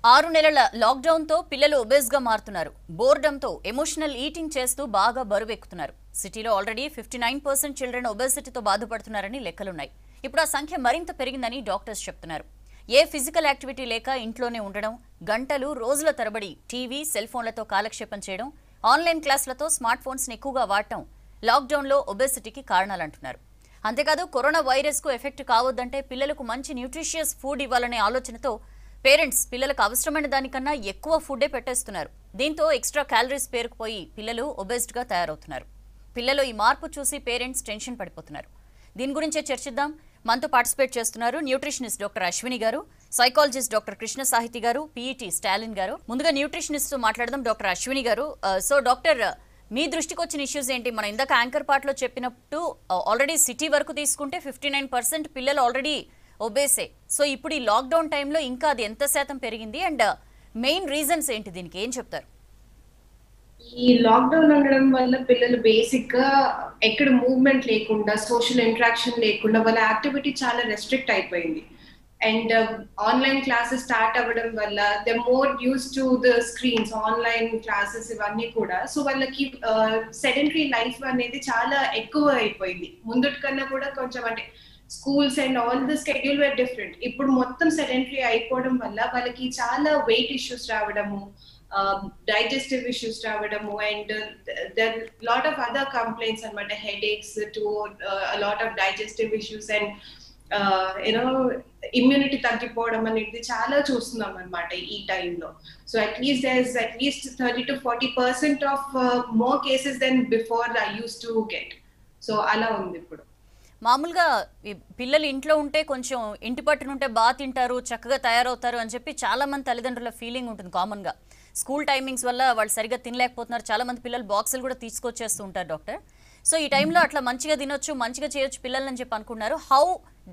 6 నెలల లాక్డౌన్తో పిల్లలు ఒబేస్గా మారుతున్నారు. బోర్డంతో ఎమోషనల్ ఈటింగ్ చేస్తూ బాగా బరువెక్కుతున్నారు. సిటీలో ఆల్రెడీ 59% చిల్డ్రన్ ఒబేసిటీతో బాధపడుతున్నారని లెక్కలున్నాయి. ఇప్పుడు ఆ సంఖ్య మరింత పెరిగిందని డాక్టర్స్ చెప్తున్నారు. ఏ ఫిజికల్ యాక్టివిటీ లేక ఇంట్లోనే ఉండడం, గంటలు రోజుల తరబడి టీవీ, సెల్ ఫోన్లతో కాలక్షేపం చేయడం, ఆన్లైన్ క్లాసులతో స్మార్ట్ ఫోన్స్ని ఎక్కువగా వాడటం లాక్డౌన్లో ఒబేసిటీకి కారణాలంటున్నారు. అంతేకాదు కరోనా వైరస్కు ఎఫెక్ట్ కావద్దంటే పిల్లలకు మంచి న్యూట్రిషియస్ ఫుడ్ ఇవ్వాలనే ఆలోచనతో పేరెంట్స్ పిల్లలకు అవసరమైన దానికన్నా ఎక్కువ ఫుడ్డే పెట్టేస్తున్నారు. దీంతో ఎక్స్ట్రా క్యాలరీస్ పేరుకుపోయి పిల్లలు ఒబేస్డ్గా తయారవుతున్నారు. పిల్లలు ఈ మార్పు చూసి పేరెంట్స్ టెన్షన్ పడిపోతున్నారు. దీని గురించే చర్చిద్దాం. మనతో పార్టిసిపేట్ చేస్తున్నారు న్యూట్రిషనిస్ట్ డాక్టర్ అశ్విని గారు, సైకాలజిస్ట్ డాక్టర్ కృష్ణ సాహితి గారు, పీఈటీ స్టాలిన్ గారు. ముందుగా న్యూట్రిషనిస్ట్ మాట్లాడదాం. డాక్టర్ అశ్విని గారు, సో డాక్టర్, మీ దృష్టికి వచ్చిన ఇష్యూస్ ఏంటి? మనం ఇందాక యాంకర్ పార్ట్లో చెప్పినట్టు ఆల్రెడీ సిటీ వరకు తీసుకుంటే 59% పిల్లలు ఆల్రెడీ ఒబేసే. సో ఇప్పుడు ఈ లాక్డౌన్ టైంలో ఇంకా అది ఎంత శాతం పెరిగింది అండ్ మెయిన్ రీజన్స్ ఏంటి? దీనికి ఏం చెప్తారు? ఈ లాక్డౌన్ ఉండడం వల్ల పిల్లలు బేసిక్ గా ఎక్కడ మూవ్మెంట్ లేకుండా, సోషల్ ఇంటరాక్షన్ లేకుండా వాళ్ళ యాక్టివిటీ చాలా రెస్ట్రిక్ట్ అయిపోయింది. అండ్ ఆన్లైన్ క్లాసెస్ స్టార్ట్ అవ్వడం వల్ల they more use to the screens, online classes ఇవన్నీ కూడా. సో వాళ్ళకి సెడెంటరీ లైఫ్ అనేది చాలా ఎక్కువ అయిపోయింది. ముందుటి కన్నా కూడా కొంచెం, అంటే schools and all the schedule were different. ఇప్పుడు మొత్తం సెడెంటరీ అయిపోవడం వల్ల వాళ్ళకి చాలా వెయిట్ ఇష్యూస్ రావడము, డైజెస్టివ్ ఇష్యూస్ రావడము, and their lot of other complaints అనమాట. Headaches to lot of digestive issues and you know immunity తగ్గిపోవడం అనేది చాలా చూస్తున్నాం అనమాట ఈ టైంలో. So at least there is at least 30 to 40% of more cases than before I use to get. So అలా ఉంది ఇప్పుడు. మామూలుగా పిల్లలు ఇంట్లో ఉంటే కొంచెం ఇంటి పట్టునుంటే బాగా తింటారు, చక్కగా తయారవుతారు అని చెప్పి చాలా మంది తల్లిదండ్రుల ఫీలింగ్ ఉంటుంది కామన్గా. స్కూల్ టైమింగ్స్ వల్ల వాళ్ళు సరిగ్గా తినలేకపోతున్నారు. చాలా మంది పిల్లలు బాక్సులు కూడా తీసుకొచ్చేస్తూ ఉంటారు డాక్టర్. సో ఈ టైంలో అట్లా మంచిగా తినొచ్చు, మంచిగా చేయొచ్చు పిల్లలు అని చెప్పి అనుకున్నారు. How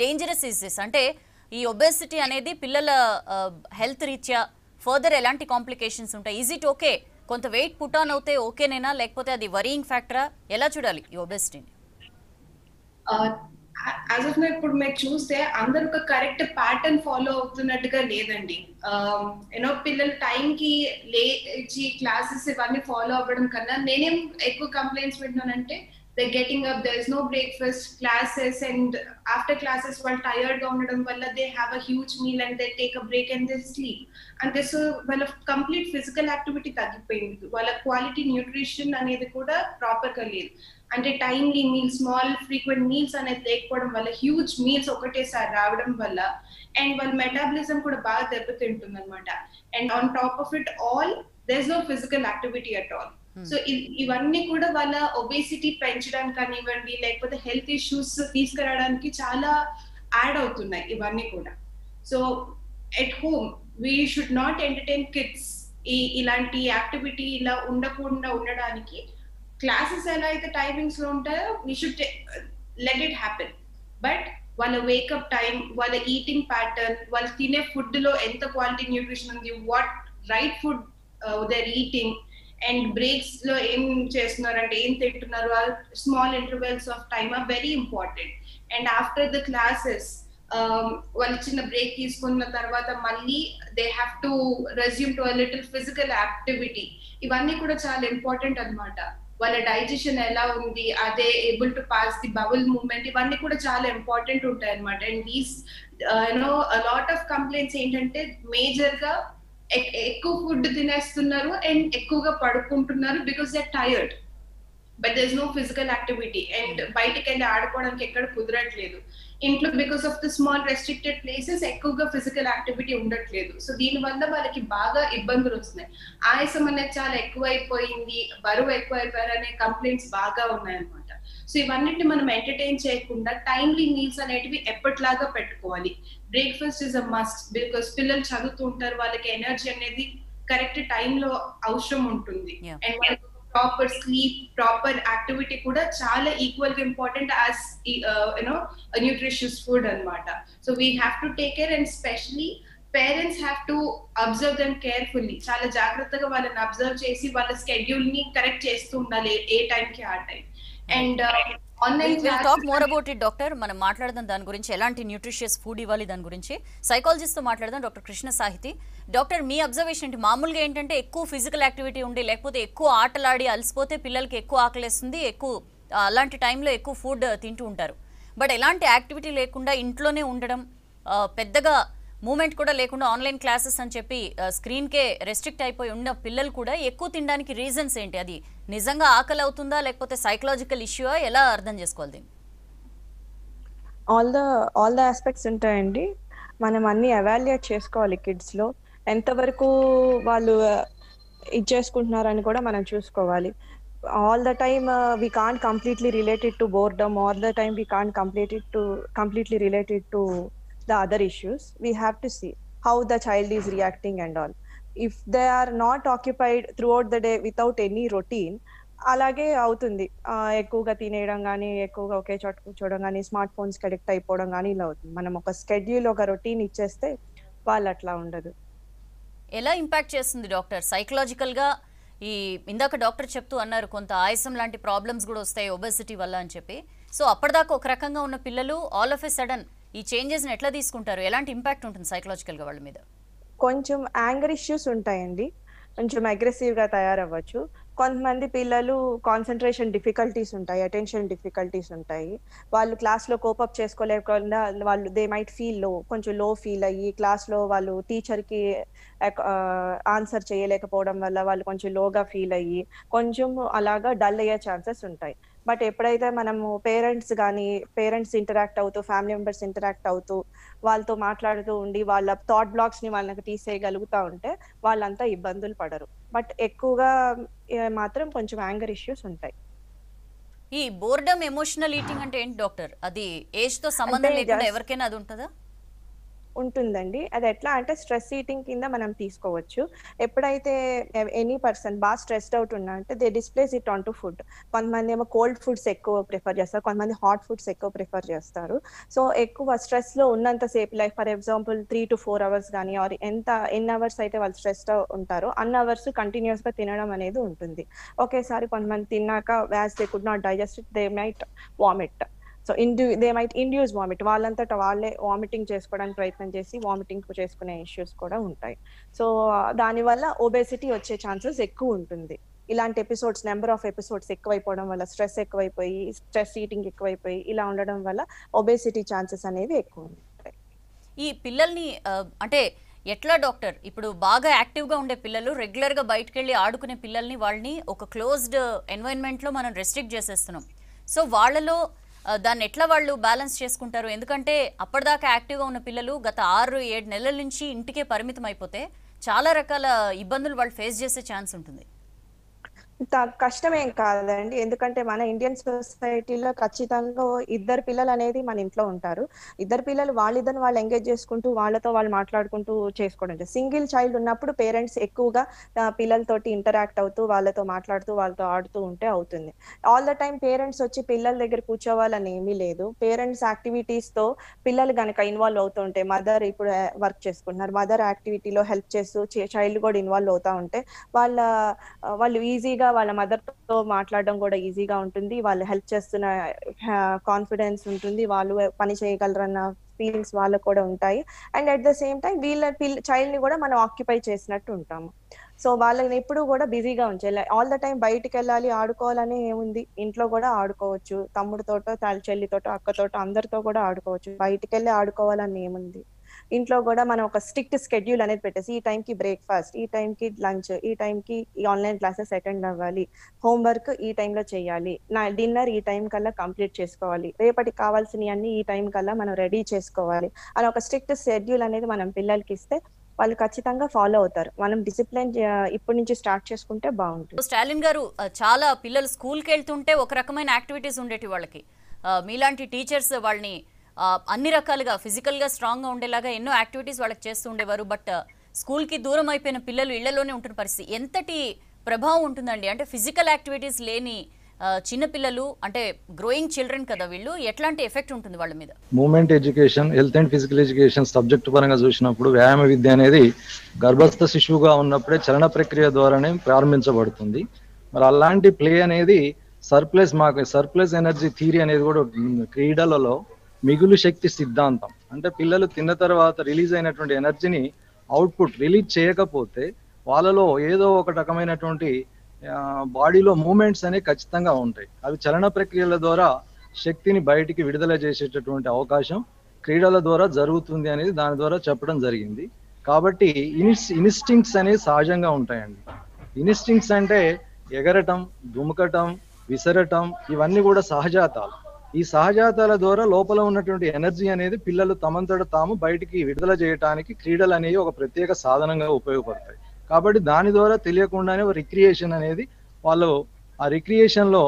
dangerous is this? అంటే ఈ ఒబేసిటీ అనేది పిల్లల హెల్త్ రీత్యా ఫర్దర్ ఎలాంటి కాంప్లికేషన్స్ ఉంటాయి? Is it okay? కొంత వెయిట్ పుట్ ఆన్ అవుతే ఓకేనేనా, లేకపోతే అది వరీయింగ్ ఫ్యాక్టరా? ఎలా చూడాలి ఈ ఒబేసిటీని? యాజ్ ఆఫ్ నౌ ఇప్పుడు మీరు చూస్తే అందరూ ఒక కరెక్ట్ ప్యాటర్న్ ఫాలో అవుతున్నట్టుగా లేదండి. యూనో పిల్లలు టైంకి లేచి క్లాసెస్ ఇవన్నీ ఫాలో అవ్వడం కన్నా నేనేం ఎక్కువ కంప్లైంట్స్ వింటున్నానంటే, they getting up, there is no breakfast, classes, and after classes వాళ్ళు టైర్డ్ గా ఉండడం వల్ల they have a huge meal and they take a break and they sleep. అంతే. సో వాళ్ళ కంప్లీట్ ఫిజికల్ యాక్టివిటీ తగ్గిపోయింది. వాళ్ళ క్వాలిటీ న్యూట్రిషన్ అనేది కూడా ప్రాపర్ గా లేదు. అంటే timely meals, small frequent meals అనేది లేకపోవడం వల్ల, హ్యూజ్ మీల్స్ ఒకటేసారి రావడం వల్ల, అండ్ వాళ్ళ మెటాబలిజం కూడా బాగా దెబ్బతింటుంది అనమాట. And on top of it all there is no physical activity at all. So ఇవన్నీ కూడా వాళ్ళ ఒబేసిటీ పెంచడానికి కానివ్వండి, లేకపోతే హెల్త్ ఇష్యూస్ తీసుకురావడానికి చాలా యాడ్ అవుతున్నాయి ఇవన్నీ కూడా. So at home we should not entertain kids. ఇలాంటి యాక్టివిటీ ఇలా ఉండకుండా ఉండడానికి క్లాసెస్ ఎలా అయితే టైమింగ్స్ లో ఉంటాయో we should let it happen. But వాళ్ళ వేకప్ టైం, వాళ్ళ ఈటింగ్ ప్యాటర్న్, వాళ్ళు తినే ఫుడ్ లో ఎంత క్వాలిటీ న్యూట్రిషన్ ఉంది, what right food their eating, and breaks లో ఏం చేస్తున్నారంటే ఏం తింటున్నారు, small intervals of time are very important. And after the classes వాళ్ళు చిన్న బ్రేక్ తీసుకున్న తర్వాత మళ్ళీ they have to resume to a little physical activity. ఇవన్నీ కూడా చాలా ఇంపార్టెంట్ అనమాట. వాళ్ళ డైజెషన్ ఎలా ఉంది, అదే able to pass the bowel movement, ఇవన్నీ కూడా చాలా ఇంపార్టెంట్ ఉంటాయి అనమాట. And these you know lot of complaints ఏంటంటే మేజర్ గా ఎక్కువ ఫుడ్ తినేస్తున్నారు అండ్ ఎక్కువగా పడుకుంటున్నారు because they are tired, but there is no physical activity. And బయటికి వెళ్ళి ఆడుకోవడానికి ఎక్కడ కుదరట్లేదు. ఇంట్లో because of the small restricted places ఎక్కువగా ఫిజికల్ యాక్టివిటీ ఉండట్లేదు. సో దీని వల్ల వాళ్ళకి బాగా ఇబ్బందులు వస్తున్నాయి. ఆయాసం అనేది చాలా ఎక్కువైపోయింది, బరువు ఎక్కువైపోయారు అనే కంప్లైంట్స్ బాగా ఉన్నాయన్నమాట. సో ఇవన్నిటిని మనం ఎంటర్టైన్ చేయకుండా టైమ్లీ మీల్స్ అనేటివి ఎప్పటిలాగా పెట్టుకోవాలి. Breakfast is a must, because పిల్లలు చదువుతూ ఉంటారు, వాళ్ళకి ఎనర్జీ అనేది కరెక్ట్ టైంలో అవసరం ఉంటుంది. And proper sleep, proper activity కూడా చాలా ఈక్వల్ గా important as you know nutritious food అనమాట. So we have to take care, and specially parents have to observe them carefully. చాలా జాగ్రత్తగా వాళ్ళని అబ్జర్వ్ చేసి వాళ్ళ స్కెడ్యూల్ ని కరెక్ట్ చేస్తూ ఉండాలి, ఏ టైంకి ఆ time. And online talk more about it doctor. మనం మాట్లాడదాం దాని గురించి, ఎలాంటి న్యూట్రిషియస్ ఫుడ్ ఇవ్వాలి దాని గురించి. సైకాలజిస్ట్ తో మాట్లాడదాం. డాక్టర్ కృష్ణ సాహితి. డాక్టర్, మీ అబ్జర్వేషన్ ఏంటి? మామూలుగా ఏంటంటే ఎక్కువ ఫిజికల్ యాక్టివిటీ ఉండి లేకపోతే ఎక్కువ ఆటలాడి అలసిపోతే పిల్లలకి ఎక్కువ ఆకలేస్తుంది, ఎక్కువ అలాంటి టైంలో ఎక్కువ ఫుడ్ తింటూ ఉంటారు. బట్ ఎలాంటి యాక్టివిటీ లేకుండా ఇంట్లోనే ఉండడం, పెద్దగా మూమెంట్ కూడా లేకుండా ఆన్లైన్ క్లాసెస్ అని చెప్పి స్క్రీన్కే రెస్ట్రిక్ట్ అయిపోయి ఉన్న పిల్లలు కూడా ఎక్కువ తినడానికి రీజన్స్ ఏంటి? అది నిజంగా ఆకలి అవుతుందా లేకపోతే సైకలాజికల్ ఇష్యూ, ఎలా అర్థం చేసుకోవాలి దీన్ని? ఆల్ ద ఆస్పెక్ట్స్ ఉంటాయండి. మనం అన్ని ఎవాల్యుయేట్ చేసుకోవాలి. కిడ్స్లో ఎంతవరకు వాళ్ళు ఇది చేసుకుంటున్నారని కూడా మనం చూసుకోవాలి. all the time we can't completely relate it to boredom, all the time we can't completely relate it to the other issues. We have to see how the child is reacting and all. If they are not occupied throughout the day without any routine, అలాగే అవుతుంది. ఎక్కువగా తినేయడం కానీ, ఎక్కువగా ఒకే చోట కూర్చోవడం కానీ, smart ఫోన్స్కి addict అయిపోవడం కానీ ఇలా అవుతుంది. మనం ఒక స్కెడ్యూల్, ఒక రొటీన్ ఇచ్చేస్తే వాళ్ళు అట్లా ఉండదు. ఎలా ఇంపాక్ట్ చేస్తుంది డాక్టర్ సైకలాజికల్గా? ఈ ఇందాక డాక్టర్ చెప్తూ అన్నారు కొంత ఆయాసం లాంటి ప్రాబ్లమ్స్ కూడా వస్తాయి ఒబెసిటీ వల్ల అని చెప్పి. సో అప్పటిదాకా ఒక రకంగా ఉన్న పిల్లలు ఆల్ ఆఫ్ ఎ సడన్ ఈ చేంజెస్ని ఎట్లా తీసుకుంటారు? ఎలాంటి ఇంపాక్ట్ ఉంటుంది సైకలాజికల్గా వాళ్ళ మీద? కొంచెం యాంగర్ ఇష్యూస్ ఉంటాయండి, కొంచెం అగ్రెసివ్గా తయారవ్వచ్చు. కొంతమంది పిల్లలు కాన్సన్ట్రేషన్ డిఫికల్టీస్ ఉంటాయి, అటెన్షన్ డిఫికల్టీస్ ఉంటాయి. వాళ్ళు క్లాస్లో కోపప్ చేసుకోలేకుండా వాళ్ళు దే మైట్ ఫీల్ లో, కొంచెం లో ఫీల్ అయ్యి క్లాస్లో వాళ్ళు టీచర్కి ఆన్సర్ చేయలేకపోవడం వల్ల వాళ్ళు కొంచెం లోగా ఫీల్ అయ్యి కొంచెం అలాగా డల్ అయ్యే ఛాన్సెస్ ఉంటాయి. బట్ ఎప్పుడైతే మనము పేరెంట్స్ ఇంటరాక్ట్ అవుతూ, ఫ్యామిలీ మెంబర్స్ ఇంటరాక్ట్ అవుతూ, వాళ్ళతో మాట్లాడుతూ ఉండి వాళ్ళ థాట్ బ్లాక్స్ ని వాళ్ళకి తీసేయగలుగుతా ఉంటే వాళ్ళంతా ఇబ్బందులు పడరు. బట్ ఎక్కువగా మాత్రం కొంచెం యాంగర్ ఇష్యూస్ ఉంటాయి. ఈ బోర్డమ్ ఎమోషనల్ ఈటింగ్ అంటే ఏంటి డాక్టర్? అది ఏజ్ తో సంబంధం లేకుండా ఎవరికైనా అది ఉంటుందా? ఉంటుందండి. అది ఎట్లా అంటే స్ట్రెస్ ఈటింగ్ కింద మనం తీసుకోవచ్చు. ఎప్పుడైతే ఎనీ పర్సన్ బాగా స్ట్రెస్డ్ అవుట్ ఉన్నా అంటే they displace it on to food. కొంతమంది ఏమో కోల్డ్ ఫుడ్స్ ఎక్కువ ప్రిఫర్ చేస్తారు, కొంతమంది హాట్ ఫుడ్స్ ఎక్కువ ప్రిఫర్ చేస్తారు. సో ఎక్కువ స్ట్రెస్ లో ఉన్నంతసేపు, like for example 3 to 4 hours కానీ, ఆర్ ఎన్ని అవర్స్ అయితే వాళ్ళు స్ట్రెస్డ్ ఉంటారో అన్ని అవర్స్ కంటిన్యూస్ గా తినడం అనేది ఉంటుంది. ఒకేసారి కొంతమంది తిన్నాక as they could not digest it, they might vomit. So they might induce vomit, వాళ్ళంతటా వాళ్ళే వామిటింగ్ చేసుకోవడానికి ప్రయత్నం చేసి వామిటింగ్ చేసుకునే ఇష్యూస్ కూడా ఉంటాయి. సో దానివల్ల ఒబేసిటీ వచ్చే ఛాన్సెస్ ఎక్కువ ఉంటుంది. ఇలాంటి ఎపిసోడ్స్, నెంబర్ ఆఫ్ ఎపిసోడ్స్ ఎక్కువైపోవడం వల్ల, స్ట్రెస్ ఎక్కువైపోయి, స్ట్రెస్ ఈటింగ్ ఎక్కువైపోయి ఇలా ఉండడం వల్ల ఒబేసిటీ ఛాన్సెస్ అనేవి ఎక్కువ ఉంటాయి. ఈ పిల్లల్ని అంటే ఎట్లా డాక్టర్? ఇప్పుడు బాగా యాక్టివ్గా ఉండే పిల్లలు, రెగ్యులర్గా బయటకు వెళ్ళి ఆడుకునే పిల్లల్ని, వాళ్ళని ఒక క్లోజ్డ్ ఎన్వైరన్మెంట్లో మనం రెస్ట్రిక్ట్ చేసేస్తున్నాం. సో వాళ్ళలో దాన్ని ఎట్లా వాళ్ళు బ్యాలెన్స్ చేసుకుంటారు? ఎందుకంటే అప్పటిదాకా యాక్టివ్గా ఉన్న పిల్లలు గత 6-7 నెలల నుంచి ఇంటికే పరిమితం అయిపోతే చాలా రకాల ఇబ్బందులు వాళ్ళు ఫేస్ చేసే ఛాన్స్ ఉంటుంది. కష్టమేం కాదండి, ఎందుకంటే మన ఇండియన్ సొసైటీలో ఖచ్చితంగా ఇద్దరు పిల్లలు అనేది మన ఇంట్లో ఉంటారు. ఇద్దరు పిల్లలు వాళ్ళిద్దరిని వాళ్ళు ఎంగేజ్ చేసుకుంటూ, వాళ్ళతో వాళ్ళు మాట్లాడుకుంటూ చేసుకోవడం. సింగిల్ చైల్డ్ ఉన్నప్పుడు పేరెంట్స్ ఎక్కువగా పిల్లలతోటి ఇంటరాక్ట్ అవుతూ, వాళ్ళతో మాట్లాడుతూ, వాళ్ళతో ఆడుతూ ఉంటే అవుతుంది. ఆల్ ద టైం పేరెంట్స్ వచ్చి పిల్లల దగ్గర కూర్చోవాలని ఏమీ లేదు. పేరెంట్స్ యాక్టివిటీస్ తో పిల్లలు కనుక ఇన్వాల్వ్ అవుతూ ఉంటే, మదర్ ఇప్పుడు వర్క్ చేసుకుంటున్నారు, మదర్ యాక్టివిటీలో హెల్ప్ చేస్తూ చైల్డ్ కూడా ఇన్వాల్వ్ అవుతా ఉంటే వాళ్ళు ఈజీగా వాళ్ళ మదర్ తో మాట్లాడడం కూడా ఈజీగా ఉంటుంది. వాళ్ళు హెల్ప్ చేస్తున్న కాన్ఫిడెన్స్ ఉంటుంది, వాళ్ళు పని చేయగలరన్న ఫీలింగ్స్ వాళ్ళకు కూడా ఉంటాయి. And at the same time child ని కూడా మనం ఆక్యుపై చేసినట్టు ఉంటాము. సో వాళ్ళని ఎప్పుడు కూడా బిజీగా ఉంచాలి. ఆల్ ద టైం బయటికి వెళ్ళాలి, ఆడుకోవాలని ఏముంది, ఇంట్లో కూడా ఆడుకోవచ్చు. తమ్ముడితోటో, చెల్లితోటో, అక్కతోటో అందరితో కూడా ఆడుకోవచ్చు. బయటికి వెళ్ళి ఆడుకోవాలని ఏముంది. ఇంట్లో కూడా మనం ఒక స్ట్రిక్ట్ స్కెడ్యూల్ అనేది పెట్టేసి, ఈ టైంకి బ్రేక్ఫాస్ట్, ఈ టైంకి లంచ్, ఈ టైంకి ఈ ఆన్లైన్ క్లాసెస్ అటెండ్ అవ్వాలి, హోంవర్క్ ఈ టైంలో చేయాలి, డిన్నర్ ఈ టైం కల్లా కంప్లీట్ చేసుకోవాలి, రేపటికి కావాల్సినవి అన్ని ఈ టైం కల్లా మనం రెడీ చేసుకోవాలి అని ఒక స్ట్రిక్ట్ షెడ్యూల్ అనేది మనం పిల్లలకి ఇస్తే వాళ్ళు ఖచ్చితంగా ఫాలో అవుతారు. మనం డిసిప్లిన్ ఇప్పటి నుంచి స్టార్ట్ చేసుకుంటే బాగుంటుంది. స్టాలిన్ గారు, చాలా పిల్లలు స్కూల్కి వెళ్తుంటే ఒక రకమైన యాక్టివిటీస్ ఉండేవి వాళ్ళకి. మీలాంటి టీచర్స్ వాళ్ళని అన్ని రకాలుగా ఫిజికల్గా స్ట్రాంగ్గా ఉండేలాగా ఎన్నో యాక్టివిటీస్ వాళ్ళకి చేస్తూ ఉండేవారు. బట్ స్కూల్కి దూరం అయిపోయిన పిల్లలు ఇళ్లలోనే ఉంటున్న పరిస్థితి. ఎంతటి ప్రభావం ఉంటుందండి? అంటే ఫిజికల్ యాక్టివిటీస్ లేని చిన్నపిల్లలు, అంటే గ్రోయింగ్ చిల్డ్రన్ కదా వీళ్ళు, ఎట్లాంటి ఎఫెక్ట్ ఉంటుంది వాళ్ళ మీద? Movement education, health and physical education subject పరంగా చూసినప్పుడు వ్యాయామ విద్య అనేది గర్భస్థ శిశువుగా ఉన్నప్పుడే చలన ప్రక్రియ ద్వారానే ప్రారంభించబడుతుంది. మరి అలాంటి ప్లే అనేది సర్ప్లస్ ఎనర్జీ థియరీ అనేది కూడా క్రీడలలో మిగులు శక్తి సిద్ధాంతం. అంటే పిల్లలు తిన్న తర్వాత రిలీజ్ అయినటువంటి ఎనర్జీని అవుట్పుట్ రిలీజ్ చేయకపోతే వాళ్ళలో ఏదో ఒక రకమైనటువంటి బాడీలో మూమెంట్స్ అనేవి ఖచ్చితంగా ఉంటాయి. అవి చలన ప్రక్రియల ద్వారా శక్తిని బయటికి విడుదల చేసేటటువంటి అవకాశం క్రీడల ద్వారా జరుగుతుంది అనేది దాని ద్వారా చెప్పడం జరిగింది. కాబట్టి ఇన్స్టింక్ట్స్ అనేవి సహజంగా ఉంటాయండి. ఇన్స్టింక్ట్స్ అంటే ఎగరటం, దుముకటం, విసరటం ఇవన్నీ కూడా సహజాతాలు. ఈ సహజాతాల ద్వారా లోపల ఉన్నటువంటి ఎనర్జీ అనేది పిల్లలు తమంతట తాము బయటికి విడుదల చేయడానికి క్రీడలు అనేవి ఒక ప్రత్యేక సాధనంగా ఉపయోగపడతాయి. కాబట్టి దాని ద్వారా తెలియకుండానే రిక్రియేషన్ అనేది వాళ్ళు ఆ రిక్రియేషన్ లో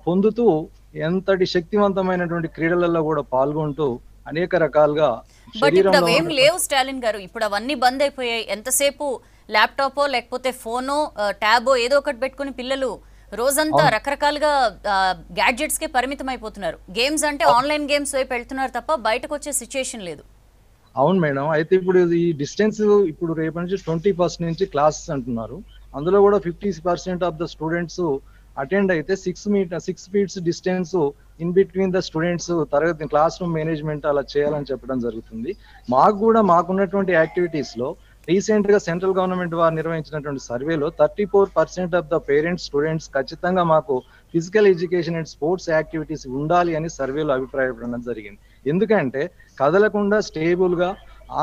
పొందుతూ ఎంతటి శక్తివంతమైనటువంటి క్రీడలలో కూడా పాల్గొంటూ అనేక రకాలుగా ఏం లేవు స్టాలిన్ గారు. ఇప్పుడు అవన్నీ బంద్ అయిపోయాయి. ఎంతసేపు ల్యాప్టాపో లేకపోతే ఫోనో ట్యాబో ఏదో ఒకటి పెట్టుకుని పిల్లలు రోజంతా రకరకాలుగా గ్యాడ్జెట్స్ కే పరిమితం అయిపోతున్నారు. గేమ్స్ అంటే ఆన్లైన్ గేమ్స్ వైపు వెళ్తున్నారు తప్ప బయటకు వచ్చే సిచ్యుయేషన్ లేదు. అవును మేడం. అయితే ఇప్పుడు ఈ డిస్టెన్స్ ఇప్పుడు రేపటి నుంచి 20% నుంచి క్లాసెస్ అంటున్నారు. అందులో కూడా 50% ఆఫ్ ద స్టూడెంట్స్ అటెండ్ అయితే 6 feet distance in between the students తరగతి క్లాస్ రూమ్ మేనేజ్మెంట్ అలా చేయాలని చెప్పడం జరుగుతుంది. మాకున్నటువంటి యాక్టివిటీస్ లో రీసెంట్ గా సెంట్రల్ గవర్నమెంట్ వారు నిర్వహించినటువంటి సర్వేలో 34% ఆఫ్ ద పేరెంట్స్ స్టూడెంట్స్ ఖచ్చితంగా మాకు physical education and sports activities ఉండాలి అని సర్వేలో అభిప్రాయపడడం జరిగింది. ఎందుకంటే కదలకుండా స్టేబుల్ గా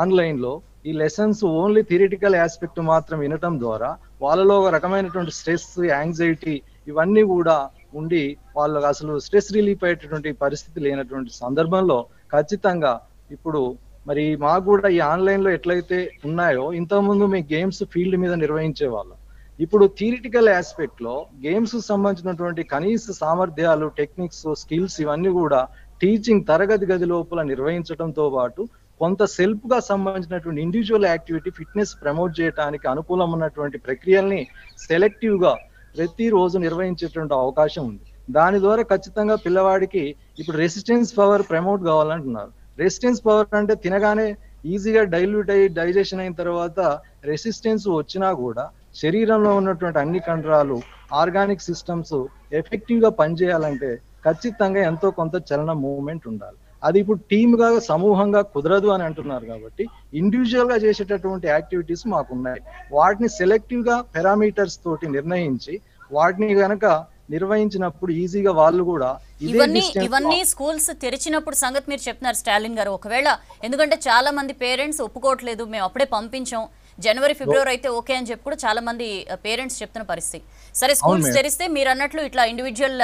ఆన్లైన్ లో ఈ లెసన్స్ ఓన్లీ థియరిటికల్ ఆస్పెక్ట్ మాత్రం వినటం ద్వారా వాళ్ళలో ఒక రకమైనటువంటి స్ట్రెస్, యాంగ్జైటీ ఇవన్నీ కూడా ఉండి వాళ్ళకి అసలు స్ట్రెస్ రిలీఫ్ అయ్యేటటువంటి పరిస్థితి లేనటువంటి సందర్భంలో ఖచ్చితంగా ఇప్పుడు మరి మాకు కూడా ఈ ఆన్లైన్ లో ఎట్లయితే ఉన్నాయో ఇంతకుముందు మీ గేమ్స్ ఫీల్డ్ మీద నిర్వహించే వాళ్ళం. ఇప్పుడు థియరిటికల్ ఆస్పెక్ట్ లో గేమ్స్ సంబంధించినటువంటి కనీస సామర్థ్యాలు, టెక్నిక్స్, స్కిల్స్ ఇవన్నీ కూడా టీచింగ్ తరగతి గది లోపల నిర్వహించడంతో పాటు కొంత సెల్ఫ్ గా సంబంధించినటువంటి ఇండివిజువల్ యాక్టివిటీ ఫిట్నెస్ ప్రమోట్ చేయడానికి అనుకూలం ఉన్నటువంటి ప్రక్రియల్ని సెలెక్టివ్ గా ప్రతిరోజు నిర్వహించేటువంటి అవకాశం ఉంది. దాని ద్వారా ఖచ్చితంగా పిల్లవాడికి ఇప్పుడు రెసిస్టెన్స్ పవర్ ప్రమోట్ కావాలంటున్నారు. రెసిస్టెన్స్ పవర్ అంటే తినగానే ఈజీగా డైల్యూట్ అయ్యి డైజెషన్ అయిన తర్వాత రెసిస్టెన్స్ వచ్చినా కూడా శరీరంలో ఉన్నటువంటి అన్ని కండరాలు, ఆర్గానిక్ సిస్టమ్స్ ఎఫెక్టివ్ గా పనిచేయాలంటే ఖచ్చితంగా ఎంతో కొంత చలన మూవ్మెంట్ ఉండాలి. అది ఇప్పుడు టీమ్ గా సమూహంగా కుదరదు అని అంటున్నారు. కాబట్టి ఇండివిజువల్ గా చేసేటటువంటి యాక్టివిటీస్ మాకు ఉన్నాయి. వాటిని సెలెక్టివ్ గా పారామీటర్స్ తోటి నిర్ణయించి వాటిని గనక నిర్వహించినప్పుడు ఈజీగా వాళ్ళు కూడా ఇవన్నీ స్కూల్స్ తెరిచినప్పుడు సంగతి మీరు చెప్తున్నారు స్టాలిన్ గారు. ఒకవేళ ఎందుకంటే చాలా మంది పేరెంట్స్ ఒప్పుకోవట్లేదు, మేము అప్పుడే పంపించాం, జనవరి ఫిబ్రవరి అయితే ఓకే అని చెప్పి కూడా చాలా మంది పేరెంట్స్ చెప్తున్న పరిస్థితి. సరే స్కూల్స్ తెరిస్తే మీరు అన్నట్లు ఇట్లా ఇండివిజువల్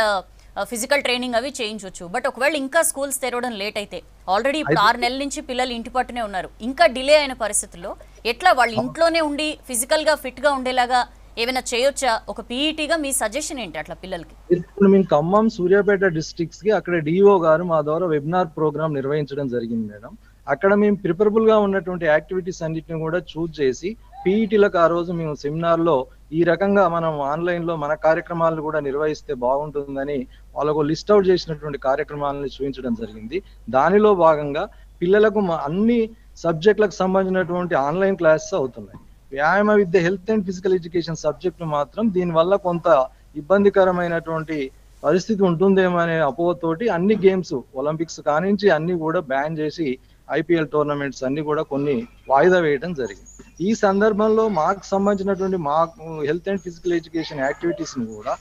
ఫిజికల్ ట్రైనింగ్ అవి చేయించవచ్చు. బట్ ఒకవేళ ఇంకా స్కూల్స్ తెరవడం లేట్ అయితే, ఆల్రెడీ ఇప్పుడు 6 నెలల నుంచి పిల్లలు ఇంటి పట్టునే ఉన్నారు, ఇంకా డిలే అయిన పరిస్థితుల్లో ఎట్లా వాళ్ళు ఇంట్లోనే ఉండి ఫిజికల్ గా ఫిట్ గా ఉండేలాగా ఏమైనా చేయొచ్చా? ఒక పీఈటీగా మీ సజెషన్ ఏంటి అట్లా పిల్లలకి? ఇప్పుడు మేము ఖమ్మం, సూర్యాపేట డిస్ట్రిక్ట్స్ కి అక్కడ డిఓ గారు మా ద్వారా వెబినార్ ప్రోగ్రామ్ నిర్వహించడం జరిగింది మేడం. అక్కడ మేము ప్రిఫరబుల్ గా ఉన్నటువంటి యాక్టివిటీస్ అన్నిటిని కూడా చూస్ చేసి పీఈటీలకు ఆ రోజు మేము సెమినార్ లో ఈ రకంగా మనం ఆన్లైన్ లో మన కార్యక్రమాలను కూడా నిర్వహిస్తే బాగుంటుందని వాళ్ళకు లిస్ట్ అవుట్ చేసినటువంటి కార్యక్రమాలను చూపించడం జరిగింది. దానిలో భాగంగా పిల్లలకు అన్ని సబ్జెక్టులకు సంబంధించినటువంటి ఆన్లైన్ క్లాసెస్ అవుతున్నాయి. వ్యాయామ విద్య, health and physical education subject మాత్రం దీనివల్ల కొంత ఇబ్బందికరమైనటువంటి పరిస్థితి ఉంటుందేమో అనే అపోహతోటి అన్ని గేమ్స్, ఒలింపిక్స్ కానించి అన్ని కూడా బ్యాన్ చేసి ఐపీఎల్ టోర్నమెంట్స్ అన్ని కూడా కొన్ని వాయిదా వేయడం జరిగింది. ఈ సందర్భంలో మాకు సంబంధించినటువంటి health and physical education activities ని కూడా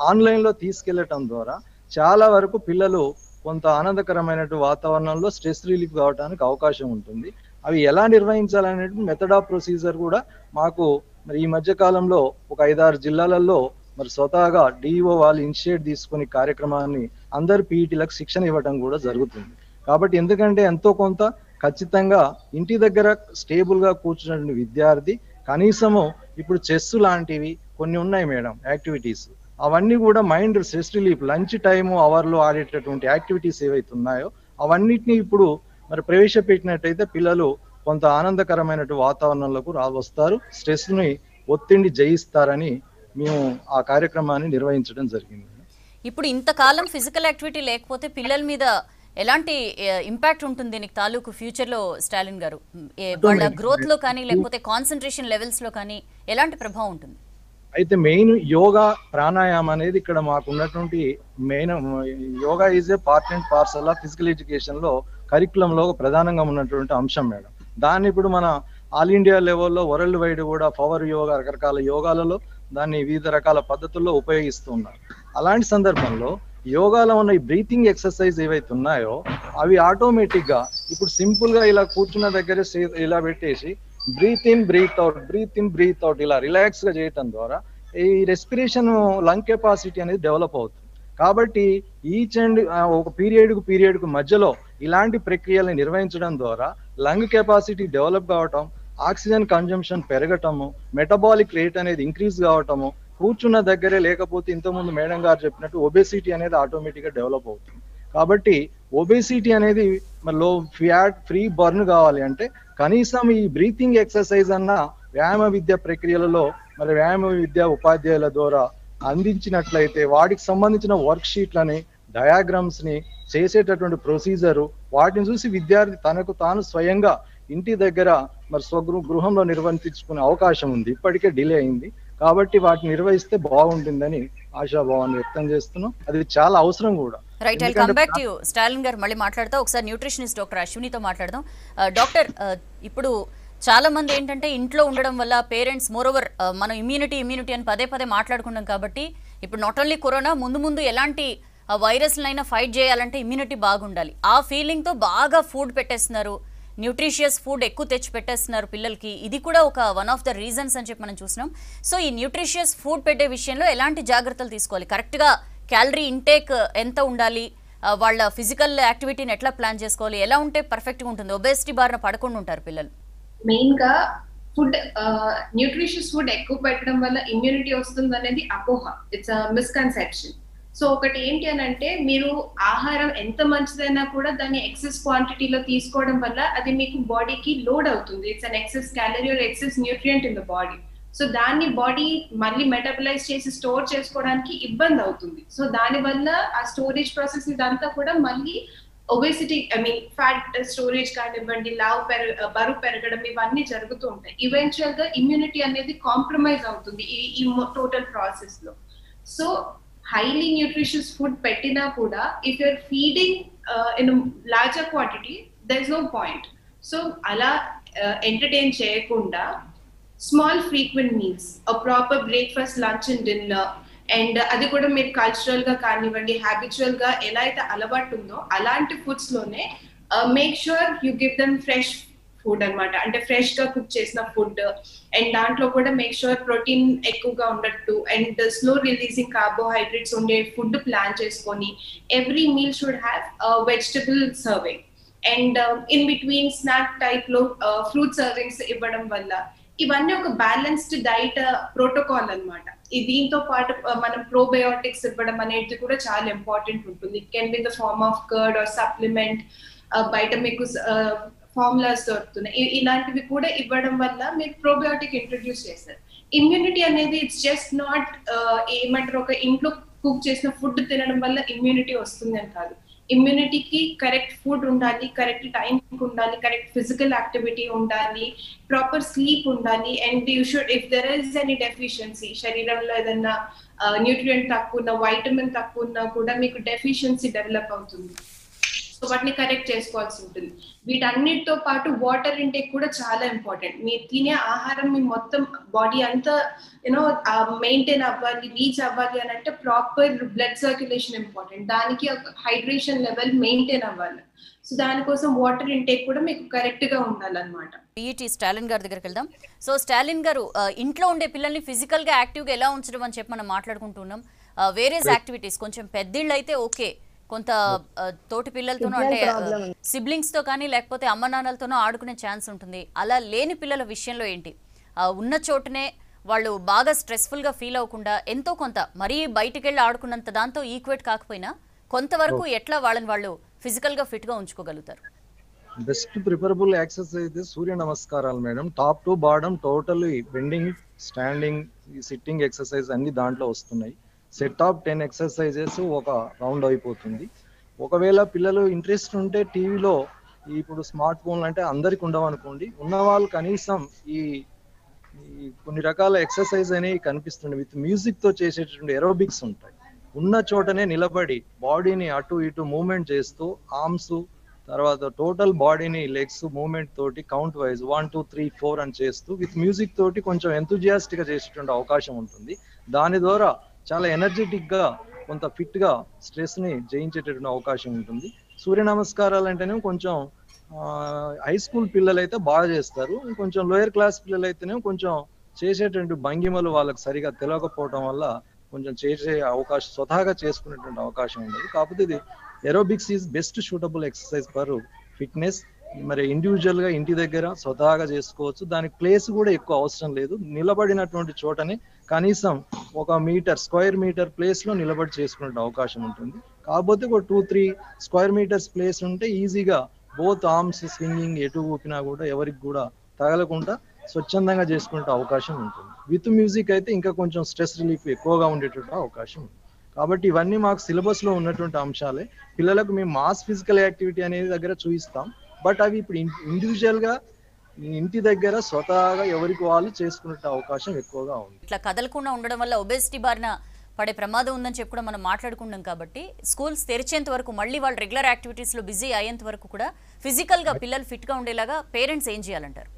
ఆన్లైన్ లో తీసుకెళ్లటం ద్వారా చాలా వరకు పిల్లలు కొంత ఆనందకరమైనటువంటి వాతావరణంలో స్ట్రెస్ రిలీఫ్ కావడానికి అవకాశం ఉంటుంది. అవి ఎలా నిర్వహించాలనే మెథడ్ ఆఫ్ ప్రొసీజర్ కూడా మాకు మరి ఈ మధ్య కాలంలో ఒక 5-6 జిల్లాలలో మరి స్వతహాగా డిఓ వాళ్ళు ఇనిషియేట్ తీసుకుని కార్యక్రమాన్ని అందరు పీఈటీలకు శిక్షణ ఇవ్వడం కూడా జరుగుతుంది. కాబట్టి ఎందుకంటే ఎంతో కొంత ఖచ్చితంగా ఇంటి దగ్గర స్టేబుల్ గా కూర్చున్న విద్యార్థి కనీసము ఇప్పుడు చెస్ లాంటివి కొన్ని ఉన్నాయి మేడం యాక్టివిటీస్, అవన్నీ కూడా mind stress relief, lunch time అవర్లో ఆడేటటువంటి యాక్టివిటీస్ ఏవైతే ఉన్నాయో అవన్నిటిని ఇప్పుడు మరి ప్రవేశపెట్టినట్టయితే పిల్లలు కొంత ఆనందకరమైనటువంటి వాతావరణంలోకి వస్తారు, స్ట్రెస్ ని ఒత్తిడిని జయిస్తారని మేము ఆ కార్యక్రమాన్ని నిర్వహించడం జరిగింది. ఇప్పుడు ఇంతకాలం ఫిజికల్ యాక్టివిటీ లేకపోతే పిల్లల మీద ఎలాంటి ఇంపాక్ట్ ఉంటుంది దీనికి తాలూకు ఫ్యూచర్ లో స్టాలిన్ గారు? వాళ్ళ గ్రోత్ లో కానీ లేకపోతే కాన్సన్ట్రేషన్ లెవెల్స్ లో కానీ ఎలాంటి ప్రభావం ఉంటుంది? అయితే మెయిన్ యోగా ప్రాణాయామం అనేది ఇక్కడ మాకు ఉన్నటువంటి main yoga is a part and parcel of physical education లో కరికులం లో ప్రధానంగా ఉన్నటువంటి అంశం మేడం. దాన్ని ఇప్పుడు మన ఆల్ ఇండియా లెవెల్లో వరల్డ్ వైడ్ కూడా పవర్ యోగా రకరకాల యోగాలలో దాన్ని వివిధ రకాల పద్ధతుల్లో ఉపయోగిస్తూ ఉన్నారు. అలాంటి సందర్భంలో యోగాలో ఉన్న ఈ బ్రీతింగ్ ఎక్సర్సైజ్ ఏవైతే ఉన్నాయో అవి ఆటోమేటిక్ గా ఇప్పుడు సింపుల్ గా ఇలా కూర్చున్న దగ్గర ఇలా పెట్టేసి breath in breath out, breath in breath out ఇలా రిలాక్స్ గా చేయటం ద్వారా ఈ రెస్పిరేషన్ లంగ్ కెపాసిటీ అనేది డెవలప్ అవుతుంది. కాబట్టి ఈచ్ అండ్ ఒక పీరియడ్ కు మధ్యలో ఇలాంటి ప్రక్రియలను నిర్వహించడం ద్వారా లంగ్ కెపాసిటీ డెవలప్ కావటం, ఆక్సిజన్ కన్జంప్షన్ పెరగటము, మెటబాలిక్ రేట్ అనేది ఇంక్రీజ్ కావటము, కూర్చున్న దగ్గరే లేకపోతే ఇంతకుముందు మేడం గారు చెప్పినట్టు ఒబేసిటీ అనేది ఆటోమేటిక్ గా డెవలప్ అవుతుంది. కాబట్టి ఒబేసిటీ అనేది లో ఫ్యాట్ ఫ్రీ బర్న్ కావాలి అంటే కనీసం ఈ బ్రీతింగ్ ఎక్సర్సైజ్ అన్న వ్యాయామ విద్య ప్రక్రియలలో మరి వ్యాయామ విద్య ఉపాధ్యాయుల ద్వారా అందించినట్లయితే వాటికి సంబంధించిన వర్క్ షీట్లని డయాగ్రామ్స్ ని చేసేటటువంటి ప్రొసీజరు వాటిని చూసి విద్యార్థి తనకు తాను స్వయంగా ఇంటి దగ్గర మరి గృహంలో నిర్వర్తించుకునే అవకాశం ఉంది. ఇప్పటికే డిలే అయింది కాబట్టి వాటిని నిర్వహిస్తే బాగుంటుందని ఆశాభావాన్ని వ్యక్తం చేస్తున్నాం. అది చాలా అవసరం కూడా. Right, I'll come back to you. Stalin గారు మళ్ళీ మాట్లాడతా. ఒకసారి న్యూట్రిషనిస్ట్ డాక్టర్ అశ్వినితో మాట్లాడదాం. డాక్టర్, ఇప్పుడు చాలా మంది ఏంటంటే ఇంట్లో ఉండడం వల్ల పేరెంట్స్ మోరోవర్ మనం ఇమ్యూనిటీ అని పదే మాట్లాడుకున్నాం కాబట్టి ఇప్పుడు నాట్ ఓన్లీ కరోనా, ముందు ఎలాంటి వైరస్లైనా ఫైట్ చేయాలంటే ఇమ్యూనిటీ బాగుండాలి. ఆ ఫీలింగ్తో బాగా ఫుడ్ పెట్టేస్తున్నారు, న్యూట్రిషియస్ ఫుడ్ ఎక్కువ తెచ్చి పెట్టేస్తున్నారు పిల్లలకి. ఇది కూడా ఒక వన్ ఆఫ్ ద రీజన్స్ అని చెప్పి మనం చూసినాం. సో ఈ న్యూట్రిషియస్ ఫుడ్ పెట్టే విషయంలో ఎలాంటి జాగ్రత్తలు తీసుకోవాలి? కరెక్ట్గా క్యాలరీ ఇంటేక్ ఎంత ఉండాలి? వాళ్ళ ఫిజికల్ యాక్టివిటీని ఎట్లా ప్లాన్ చేసుకోవాలి? ఎలా ఉంటే పర్ఫెక్ట్గా ఉంటుంది? ఒబేసిటీ బారిన పడకుండా ఉంటారు పిల్లలు. మెయిన్ గా ఫుడ్ న్యూట్రిషియస్ ఫుడ్ ఎక్కువ పెట్టడం వల్ల ఇమ్యూనిటీ వస్తుంది అనేది అపోహ. It's misconception. సో ఒకటి ఏంటి అని అంటే మీరు ఆహారం ఎంత మంచిదైనా కూడా దాన్ని ఎక్సెస్ క్వాంటిటీలో తీసుకోవడం వల్ల అది మీకు బాడీకి లోడ్ అవుతుంది. It's an excess calorie or excess nutrient in the body. So దాన్ని బాడీ మళ్ళీ మెటబలైజ్ చేసి స్టోర్ చేసుకోవడానికి ఇబ్బంది అవుతుంది. సో దాని వల్ల ఆ స్టోరేజ్ ప్రాసెస్ ఇదంతా కూడా మళ్ళీ ఒబేసిటీ ఫ్యాట్ స్టోరేజ్ కానివ్వండి, బరువు పెరగడం ఇవన్నీ జరుగుతూ ఉంటాయి. ఈవెన్చువల్ గా ఇమ్యూనిటీ అనేది కాంప్రమైజ్ అవుతుంది ఈ టోటల్ ప్రాసెస్ లో. సో హైలీ న్యూట్రిషియస్ ఫుడ్ పెట్టినా కూడా if you're feeding in larger quantity there is no point. So అలా ఎంటర్టైన్ చేయకుండా small frequent meals, proper breakfast, lunch and dinner, and అది కూడా మీరు కల్చరల్ గా కానివ్వండి, హ్యాబిచువల్ గా ఎలా అయితే అలవాటు ఉందో అలాంటి ఫుడ్స్ లోనే make sure you give them fresh food అనమాట. అంటే ఫ్రెష్ గా కుక్ చేసిన ఫుడ్, అండ్ దాంట్లో కూడా మేక్ ష్యూర్ ప్రోటీన్ ఎక్కువగా ఉండట్టు అండ్ స్లో రిలీజింగ్ కార్బోహైడ్రేట్స్ ఉండే ఫుడ్ ప్లాన్ చేసుకొని every meal should have vegetable serving, and in between snack type లో ఫ్రూట్ సర్వింగ్స్ ఇవ్వడం వల్ల ఇవన్నీ ఒక బ్యాలెన్స్డ్ డైట్ ప్రోటోకాల్ అనమాట. దీంతో పాటు మనం ప్రోబయోటిక్స్ ఇవ్వడం అనేది కూడా చాలా ఇంపార్టెంట్ ఉంటుంది. It can be the form of curd or supplement, బయట మీకు ఫార్ములాస్ దొరుకుతున్నాయి. ఇలాంటివి కూడా ఇవ్వడం వల్ల మీరు ప్రోబయోటిక్ ఇంట్రడ్యూస్ చేస్తారు. ఇమ్యూనిటీ అనేది ఇట్స్ జస్ట్ నాట్ ఏమంటారు ఒక ఇంట్లో కుక్ చేసిన ఫుడ్ తినడం వల్ల ఇమ్యూనిటీ వస్తుంది అని కాదు. ఇమ్యూనిటీకి కరెక్ట్ ఫుడ్ ఉండాలి, కరెక్ట్ టైంకి ఉండాలి, కరెక్ట్ ఫిజికల్ యాక్టివిటీ ఉండాలి, ప్రాపర్ స్లీప్ ఉండాలి, and you should if there is any deficiency, శరీరంలో ఏదన్నా న్యూట్రియంట్ తక్కువ ఉన్నా, వైటమిన్ తక్కువ ఉన్నా కూడా మీకు డెఫిషియన్సీ డెవలప్ అవుతుంది. సో వాటిని కరెక్ట్ చేసుకోవాల్సి ఉంటుంది. వీటన్నిటితో పాటు వాటర్ ఇంటేక్ కూడా చాలా ఇంపార్టెంట్. మీరు తినే ఆహారం మీ మొత్తం బాడీ అంతా మెయింటైన్ అవ్వాలి, రీచ్ అవ్వాలి అని అంటే ప్రాపర్ బ్లడ్ సర్క్యులేషన్ ఇంపార్టెంట్. దానికి ఒక హైడ్రేషన్ లెవెల్ మెయింటైన్ అవ్వాలి. సో దానికోసం వాటర్ ఇంటేక్ కూడా మీకు కరెక్ట్ గా ఉండాలన్నమాట. పిఈటి స్టాలిన్ గారి దగ్గరికి వెళ్దాం. సో స్టాలిన్ గారు, ఇంట్లో ఉండే పిల్లల్ని ఫిజికల్ గా యాక్టివ్ గా ఎలా ఉంచడం అని చెప్పి మనం మాట్లాడుకుంటున్నాం. వేరియస్ యాక్టివిటీస్ కొంచెం పెద్దిళ్ళు అయితే ఓకే, కొంత తోటి పిల్లలతోనో అంటే సిబ్లింగ్స్ తో కానీ లేకపోతే అమ్మ నాన్నలతోనో ఆడుకునే ఛాన్స్ ఉంటుంది. అలా లేని పిల్లల విషయంలో ఏంటి? ఉన్న చోటునే వాళ్ళు బాగా స్ట్రెస్ఫుల్ గా ఫీల్ అవ్వకుండా ఎంతో కొంత మరీ బయటికి వెళ్ళి ఆడుకున్నంత దాంతో ఈక్వేట్ కాకపోయినా కొంతవరకు ఎట్లా వాళ్ళని వాళ్ళు ఫిజికల్ గా ఫిట్ గా ఉంచుకోగలుగుతారు? బెస్ట్ ప్రిఫరబుల్ ఎక్సర్సైజ్ సూర్య నమస్కారాలు madam. Top to bottom totally bending, standing, sitting exercise అన్ని దాంట్లో వస్తున్నాయి. సెట్ ఆఫ్ 10 ఎక్సర్సైజెస్ ఒక రౌండ్ అయిపోతుంది. ఒకవేళ పిల్లలు ఇంట్రెస్ట్ ఉంటే టీవీలో ఇప్పుడు స్మార్ట్ ఫోన్లు అంటే అందరికి ఉండవు అనుకోండి, ఉన్నవాళ్ళు కనీసం ఈ కొన్ని రకాల ఎక్సర్సైజ్ అనేవి కనిపిస్తుంది. విత్ మ్యూజిక్ తో చేసేటటువంటి ఎరోబిక్స్ ఉంటాయి. ఉన్న చోటనే నిలబడి బాడీని అటు ఇటు మూవ్మెంట్ చేస్తూ ఆర్మ్స్ తర్వాత టోటల్ బాడీని లెగ్స్ మూవ్మెంట్ తోటి కౌంట్ వైజ్ 1 2 3 4 అని చేస్తూ విత్ మ్యూజిక్ తోటి కొంచెం ఎంతూజియాస్టిక్ గా చేసేటువంటి అవకాశం ఉంటుంది. దాని ద్వారా చాలా ఎనర్జెటిక్ గా కొంత ఫిట్ గా స్ట్రెస్ ని జయించేటటువంటి అవకాశం ఉంటుంది. సూర్య నమస్కారాలు అంటేనే కొంచెం హై స్కూల్ పిల్లలు అయితే బాగా చేస్తారు. కొంచెం లోయర్ క్లాస్ పిల్లలు అయితేనే కొంచెం చేసేటువంటి భంగిమలు వాళ్ళకి సరిగా తెలియకపోవడం వల్ల కొంచెం చేసే అవకాశం స్వతహాగా చేసుకునేటువంటి అవకాశం ఉండదు. కాకపోతే ఇది aerobics is best suitable exercise for fitness. మరి ఇండివిజువల్ గా ఇంటి దగ్గర స్వతహాగా చేసుకోవచ్చు. దానికి ప్లేస్ కూడా ఎక్కువ అవసరం లేదు. నిలబడినటువంటి చోటనే కనీసం 1 స్క్వేర్ మీటర్ ప్లేస్ లో నిలబడి చేసుకునే అవకాశం ఉంటుంది. కాకపోతే ఒక 2-3 స్క్వేర్ మీటర్స్ ప్లేస్ ఉంటే ఈజీగా బోత్ ఆర్మ్స్ స్వింగింగ్ ఎటు ఊపినా కూడా ఎవరికి కూడా తగలకుండా స్వచ్ఛందంగా చేసుకునే అవకాశం ఉంటుంది. విత్ మ్యూజిక్ అయితే ఇంకా కొంచెం స్ట్రెస్ రిలీఫ్ ఎక్కువగా ఉండేటువంటి అవకాశం ఉంది. కాబట్టి ఇవన్నీ మాకు సిలబస్ లో ఉన్నటువంటి అంశాలే. పిల్లలకు మేము మాస్ ఫిజికల్ యాక్టివిటీ అనేది దగ్గర చూపిస్తాం. బట్ అవి ఇప్పుడు ఇండివిజువల్ గా ఇంటి దగ్గర స్వతహాగా ఎవరికి వాళ్ళు చేసుకునే అవకాశం ఎక్కువగా ఉంది. ఇట్లా కదలకుండా ఉండడం వల్ల ఒబేసిటీ బారిన పడే ప్రమాదం ఉందని చెప్పి కూడా మనం మాట్లాడుకున్నాం. కాబట్టి స్కూల్స్ తెరిచేంత వరకు మళ్ళీ వాళ్ళు రెగ్యులర్ యాక్టివిటీస్ లో బిజీ అయ్యేంత వరకు కూడా ఫిజికల్ గా పిల్లలు ఫిట్ గా ఉండేలాగా పేరెంట్స్ ఏం చేయాలంటారు?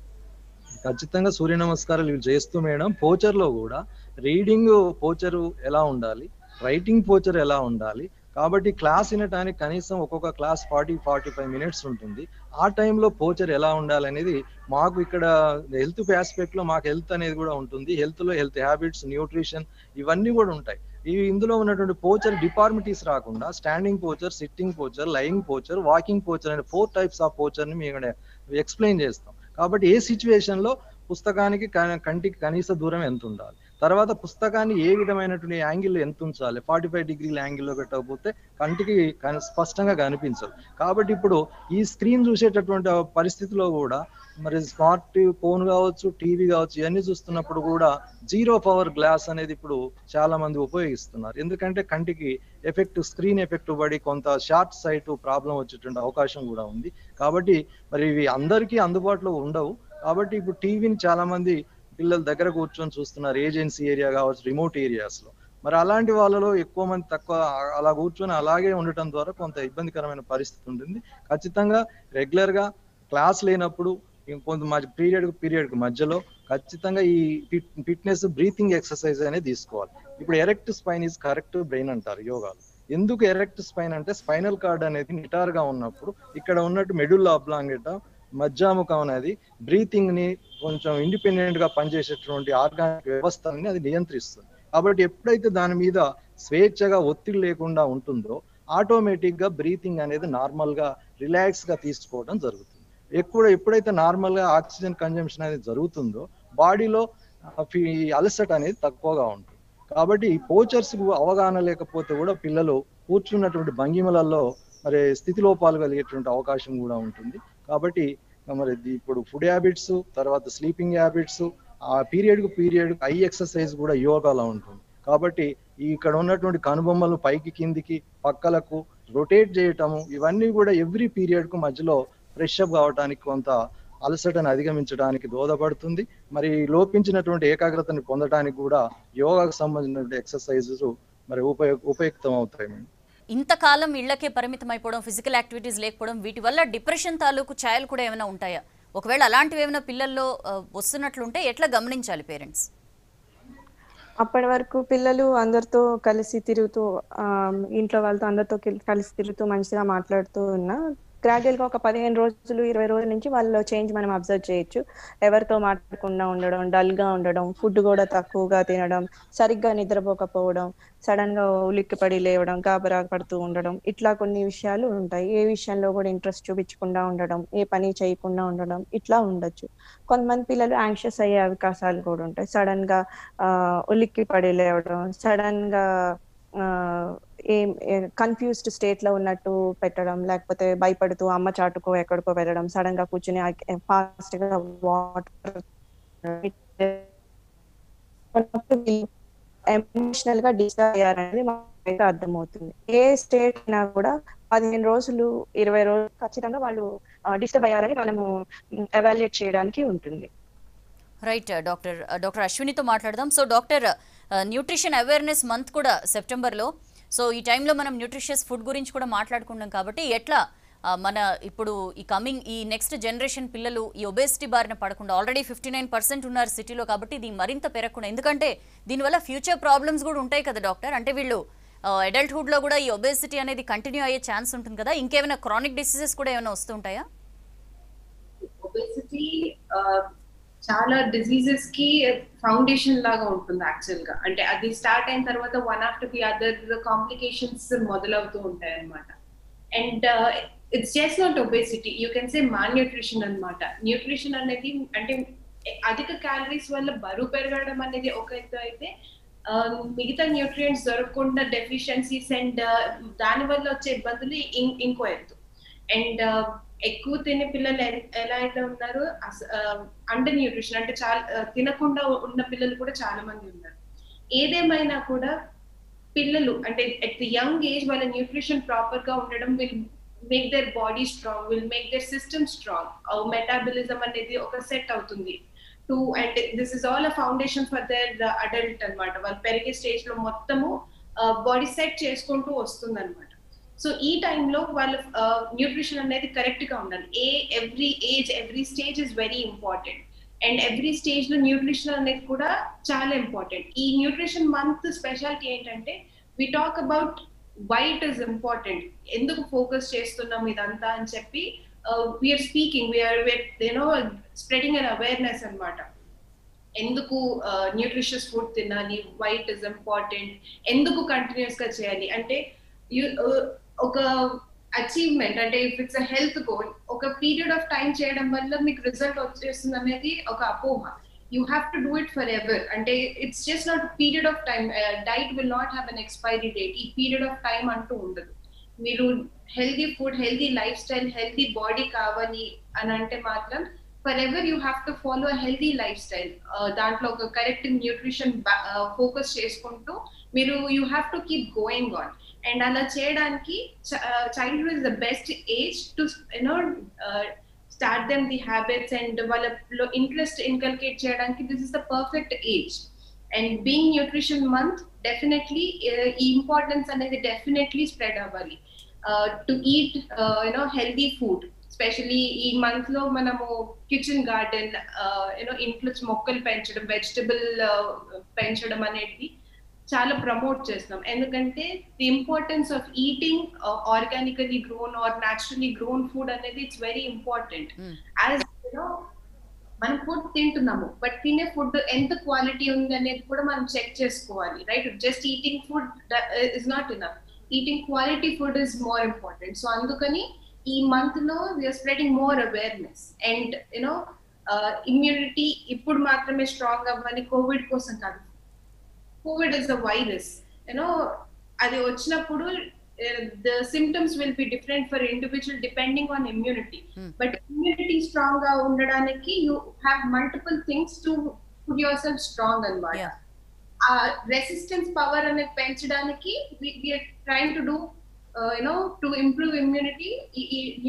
ఖచ్చితంగా సూర్య నమస్కారాలు ఇవి చేస్తూ మేడం పోచర్ లో కూడా రీడింగ్ పోచరు ఎలా ఉండాలి, రైటింగ్ పోచర్ ఎలా ఉండాలి. కాబట్టి క్లాస్ వినటానికి కనీసం ఒక్కొక్క క్లాస్ 40-45 మినిట్స్ ఉంటుంది. ఆ టైంలో పోచర్ ఎలా ఉండాలి అనేది మాకు ఇక్కడ హెల్త్ ఆస్పెక్ట్ లో మాకు హెల్త్ అనేది కూడా ఉంటుంది. హెల్త్ లో హెల్త్ హ్యాబిట్స్, న్యూట్రిషన్ ఇవన్నీ కూడా ఉంటాయి. ఇందులో ఉన్నటువంటి పోచర్ డిఫార్మిటీస్ రాకుండా standing posture, sitting posture, lying posture, walking posture అనే 4 టైప్స్ ఆఫ్ పోచర్ ని మేము ఎక్స్ప్లెయిన్ చేస్తాం. కాబట్టి ఏ సిచ్యువేషన్ లో పుస్తకానికి కంటికి కనీస దూరం ఎంత ఉండాలి, తర్వాత పుస్తకాన్ని ఏ విధమైనటువంటి యాంగిల్ ఎంత ఉంచాలి, 45 డిగ్రీల యాంగిల్లో పెట్టకపోతే కంటికి స్పష్టంగా కనిపించదు. కాబట్టి ఇప్పుడు ఈ స్క్రీన్ చూసేటటువంటి పరిస్థితిలో కూడా మరి స్మార్ట్ ఫోన్ కావచ్చు, టీవీ కావచ్చు, ఇవన్నీ చూస్తున్నప్పుడు కూడా 0 పవర్ గ్లాస్ అనేది ఇప్పుడు చాలా మంది ఉపయోగిస్తున్నారు. ఎందుకంటే కంటికి ఎఫెక్ట్, స్క్రీన్ ఎఫెక్ట్ పడి కొంత షార్ట్ సైట్ ప్రాబ్లం వచ్చేటువంటి అవకాశం కూడా ఉంది. కాబట్టి మరి ఇవి అందరికీ అందుబాటులో ఉండవు. కాబట్టి ఇప్పుడు టీవీని చాలా మంది పిల్లల దగ్గర కూర్చొని చూస్తున్నారు, ఏజెన్సీ ఏరియా కావచ్చు, రిమోట్ ఏరియాస్ లో. మరి అలాంటి వాళ్ళలో ఎక్కువ మంది తక్కువ అలా కూర్చొని అలాగే ఉండటం ద్వారా కొంత ఇబ్బందికరమైన పరిస్థితి ఉంటుంది. ఖచ్చితంగా రెగ్యులర్ గా క్లాస్ లేనప్పుడు కొంత పీరియడ్ మధ్యలో ఖచ్చితంగా ఈ ఫిట్నెస్ బ్రీతింగ్ ఎక్సర్సైజ్ అనేది తీసుకోవాలి. ఇప్పుడు erect spine is correct brain అంటారు యోగాలు. ఎందుకు ఎరెక్ట్ స్పైన్ అంటే స్పైనల్ కార్డ్ అనేది నిటార్ గా ఉన్నప్పుడు ఇక్కడ ఉన్నట్టు మెడుల్లా ఆబ్లాంగేటా మధ్యాముఖం అనేది బ్రీతింగ్ ని కొంచెం ఇండిపెండెంట్ గా పనిచేసేటువంటి ఆర్గానిక్ వ్యవస్థని అది నియంత్రిస్తుంది. కాబట్టి ఎప్పుడైతే దాని మీద స్వేచ్ఛగా ఒత్తిడి లేకుండా ఉంటుందో ఆటోమేటిక్ గా బ్రీతింగ్ అనేది నార్మల్ గా రిలాక్స్ గా తీసుకోవడం జరుగుతుంది. ఎప్పుడైతే నార్మల్ గా ఆక్సిజన్ కన్జంప్షన్ అనేది జరుగుతుందో బాడీలో అలసట అనేది తక్కువగా ఉంటుంది. కాబట్టి ఈ పోచర్స్ అవగాహన లేకపోతే కూడా పిల్లలు కూర్చున్నటువంటి భంగిమలలో మరి స్థితి లోపాలు కలిగేటువంటి అవకాశం కూడా ఉంటుంది. కాబట్టి మరి ఇప్పుడు ఫుడ్ హ్యాబిట్స్, తర్వాత స్లీపింగ్ హ్యాబిట్స్, ఆ పీరియడ్ ఐ ఎక్సర్సైజ్ కూడా యోగాలో ఉంటుంది. కాబట్టి ఇక్కడ ఉన్నటువంటి కనుబొమ్మలు పైకి కిందికి పక్కలకు రొటేట్ చేయటము ఇవన్నీ కూడా ఎవ్రీ పీరియడ్ కు మధ్యలో ఫ్రెష్ అప్ కావడానికి కొంత అలసటను అధిగమించడానికి దోహదపడుతుంది. మరి లోపించినటువంటి ఏకాగ్రతను పొందడానికి కూడా యోగాకు సంబంధించిన ఎక్సర్సైజెస్ మరి ఉపయుక్తం అవుతాయి. ఇంతకాలం ఇళ్లకే పరిమితం అయిపోవడం, ఫిజికల్ యాక్టివిటీస్ లేకపోవడం, వీటి వల్ల డిప్రెషన్ తాలూకు ఛాయలు కూడా ఏమైనా ఉంటాయా? ఒకవేళ అలాంటివి ఏమైనా పిల్లల్లో వస్తున్నట్లుంటే ఎట్లా గమనించాలి పేరెంట్స్? అప్పటి వరకు పిల్లలు అందరితో కలిసి తిరుగుతూ ఇంట్లో వాళ్ళతో అందరితో కలిసి తిరుగుతూ మంచిగా మాట్లాడుతూ ఉన్నా గ్రాడ్యువల్ గా ఒక 15 రోజులు 20 రోజుల నుంచి వాళ్ళలో చేంజ్ మనం అబ్జర్వ్ చేయొచ్చు. ఎవరితో మాట్లాడకుండా ఉండడం, డల్ గా ఉండడం, ఫుడ్ కూడా తక్కువగా తినడం, సరిగ్గా నిద్రపోకపోవడం, సడన్ గా ఉలిక్కిపడి లేవడం, గాబరా పడుతూ ఉండడం, ఇట్లా కొన్ని విషయాలు ఉంటాయి. ఏ విషయంలో కూడా ఇంట్రెస్ట్ చూపించకుండా ఉండడం, ఏ పని చేయకుండా ఉండడం, ఇట్లా ఉండొచ్చు. కొంతమంది పిల్లలు యాంగ్షియస్ అయ్యే అవకాశాలు కూడా ఉంటాయి. సడన్ గా ఉలిక్కిపడి లేవడం, సడన్ గా కన్ఫ్యూజ్డ్ స్టేట్ లో ఉన్నట్టు పెట్టడం, లేకపోతే భయపడుతూ అమ్మ చాటుకో ఎక్కడికో వెళ్ళడం, సడన్ గా కూర్చుని ఫాస్ట్ గా వాటర్ ఎమోషనల్ గా డిస్టర్బ్ అయ్యారనేది మాకు అర్థమవుతుంది. ఏ స్టేట్ అయినా కూడా 15 రోజులు 20 రోజులు ఖచ్చితంగా వాళ్ళు డిస్టర్బ్ అయ్యారని మనము ఎవాల్యుయేట్ చేయడానికి ఉంటుంది. రైట్ డాక్టర్ అశ్వినితో మాట్లాడదాం. So doctor, nutrition awareness month కూడా సెప్టెంబర్లో. సో ఈ టైంలో మనం న్యూట్రిషియస్ ఫుడ్ గురించి కూడా మాట్లాడుకున్నాం కాబట్టి ఎట్లా మన ఇప్పుడు ఈ నెక్స్ట్ జనరేషన్ పిల్లలు ఈ ఒబేసిటీ బారిన పడకుండా, ఆల్రెడీ 59% ఉన్నారు సిటీలో కాబట్టి ఇది మరింత పెరగకుండా, ఎందుకంటే దీనివల్ల ఫ్యూచర్ ప్రాబ్లమ్స్ కూడా ఉంటాయి కదా డాక్టర్. అంటే వీళ్ళు అడల్ట్హుడ్లో కూడా ఈ ఒబేసిటీ అనేది కంటిన్యూ అయ్యే ఛాన్స్ ఉంటుంది కదా. ఇంకేమైనా క్రానిక్ డిసీజెస్ కూడా ఏమైనా వస్తుంటాయా? ఒబేసిటీ చాలా డిసీజెస్ కి ఫౌండేషన్ లాగా ఉంటుంది యాక్చువల్ గా. అంటే అది స్టార్ట్ అయిన తర్వాత one after the other complications మొదలవుతూ ఉంటాయి అన్నమాట. And it's just not obesity, you can say malnutrition అనమాట. న్యూట్రిషన్ అనేది అంటే అధిక క్యాలరీస్ వల్ల బరువు పెరగడం అనేది ఒక ఎత్తు అయితే, మిగతా న్యూట్రియంట్స్ దొరకకుండా డెఫిషియన్సీస్ అండ్ దాని వల్ల వచ్చే ఇబ్బందులు ఇంకో ఎత్తు. అండ్ ఎక్కువ తినే పిల్లలు ఎలా అయితే ఉన్నారు, అండర్ న్యూట్రిషన్ అంటే చాలా తినకుండా ఉన్న పిల్లలు కూడా చాలా మంది ఉన్నారు. ఏదేమైనా కూడా పిల్లలు అంటే ఎట్ ది యంగ్ ఏజ్ వాళ్ళ న్యూట్రిషన్ ప్రాపర్ గా ఉండడం will make their body strong, will make their system strong. Metabolism అనేది ఒక సెట్ అవుతుంది to, and this is all a foundation for their adult అనమాట. వాళ్ళు పెరిగే స్టేజ్ లో మొత్తము బాడీ సెట్ చేసుకుంటూ వస్తుంది అనమాట. సో ఈ టైంలో వాళ్ళ న్యూట్రిషన్ అనేది కరెక్ట్ గా ఉండాలి. Every age every stage is very important. And every stage లో న్యూట్రిషన్ అనేది కూడా చాలా ఇంపార్టెంట్. ఈ న్యూట్రిషన్ మంత్ స్పెషాలిటీ ఏంటంటే we talk about why it is important, ఎందుకు ఫోకస్ చేస్తున్నాం ఇదంతా అని చెప్పి we are speaking, we are spreading an awareness అనమాట. ఎందుకు న్యూట్రిషియస్ ఫుడ్ తినాలి, వై ఇట్ ఈస్ ఇంపార్టెంట్, ఎందుకు కంటిన్యూస్ గా చేయాలి. అంటే ఒక అచీవ్మెంట్ అంటే if it's a health goal, ఒక పీరియడ్ ఆఫ్ టైం చేయడం వల్ల మీకు రిజల్ట్ వచ్చేస్తుంది అనేది ఒక అపోహ. You have to do it forever. అంటే it's just not period of time. Diet will not have an expiry date. ఈ పీరియడ్ ఆఫ్ టైం అంటూ ఉండదు. మీరు healthy food, healthy lifestyle, healthy body కావాలి అని అంటే మాత్రం forever you have to follow a healthy lifestyle. దాంట్లో ఒక కరెక్ట్ న్యూట్రిషన్ ఫోకస్ చేసుకుంటూ మీరు you have to keep going on. And అలా చేయడానికి childhood is the best age to start them the habits and వాళ్ళలో interest inculcate చేయడానికి this is the perfect age. And being nutrition month definitely ఈ importance అనేది definitely spread అవ్వాలి. To eat healthy food, especially ఈ month లో మనము kitchen garden ఇంట్లో మొక్కలు పెంచడం, వెజిటబుల్ పెంచడం అనేది చాలా ప్రమోట్ చేస్తాం. ఎందుకంటే the importance of eating organically grown or naturally grown food అనేది ఇట్స్ వెరీ ఇంపార్టెంట్. యాజ్ మనం ఫుడ్ తింటున్నాము, బట్ తినే ఫుడ్ ఎంత క్వాలిటీ ఉంది అనేది కూడా మనం చెక్ చేసుకోవాలి, right? Just eating food is not enough. Eating quality food is more important. So అందుకని ఈ మంత్ లో we are spreading more awareness. And immunity ఇప్పుడు మాత్రమే స్ట్రాంగ్ అవ్వాలి, కోవిడ్ కోసం కాదు. కోవిడ్ ఇస్ ద వైరస్, అది వచ్చినప్పుడు the symptoms will be different for individual depending on immunity. But immunity strong ga undadaniki you have multiple things to put yourself strong anamata. Resistance power ane penchadaniki we are trying to do to improve immunity.